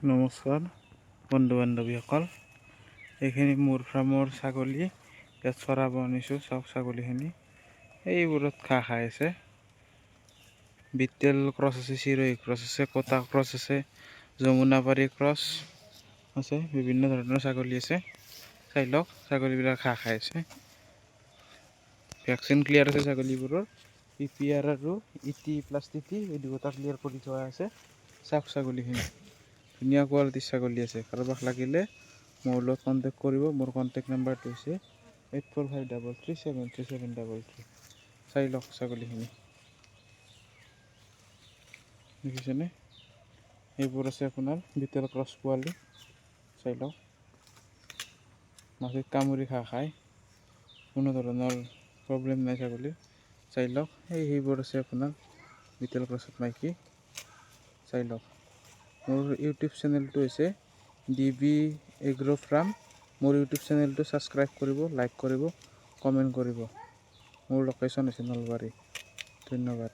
নমস্কাৰ বন্ধু বান্ধৱীসকল, এইখিনি মোৰ ফাৰ্মৰ ছাগলী ইয়াত চৰাব আনিছোঁ। চাওক ছাগলীখিনি এইবোৰত ঘাঁহ খাই আছে। বিটেল ক্ৰছ আছে, চিৰৈ ক্ৰছ আছে, কটা ক্ৰছ আছে, যমুনাপাৰী ক্ৰছ আছে, বিভিন্ন ধৰণৰ ছাগলী আছে। চাই লওক ছাগলীবিলাক ঘাঁহ খাই আছে। ভেকচিন ক্লিয়াৰ আছে ছাগলীবোৰৰ। PPR আৰু ET প্লাছ TT এই দুটা ক্লিয়াৰ কৰি থোৱা আছে। চাওক ছাগলীখিনি ধুনীয়া কোৱালিটিৰ ছাগলী আছে। কাৰোবাক লাগিলে মোৰ লগত কণ্টেক্ট কৰিব। মোৰ কণ্টেক্ট নাম্বাৰটো হৈছে 8453373733। চাই লওক ছাগলীখিনি দেখিছেনে? এইবোৰ আছে আপোনাৰ বিটেল ক্ৰছ পোৱালি। চাই লওক মাটিত কামুৰি ঘাঁহ খায়, কোনো ধৰণৰ প্ৰব্লেম নাই ছাগলীৰ। চাই লওক সেইবোৰ আছে আপোনাৰ বিটেল ক্ৰছত মাইকী। চাই লওক মোৰ ইউটিউব চেনেলটো হৈছে DB এগ্ৰ ফাৰ্ম। মোৰ ইউটিউব চেনেলটো ছাবস্ক্ৰাইব কৰিব, লাইক কৰিব, কমেণ্ট কৰিব। মোৰ লোকেশ্যন হৈছে নলবাৰী। ধন্যবাদ।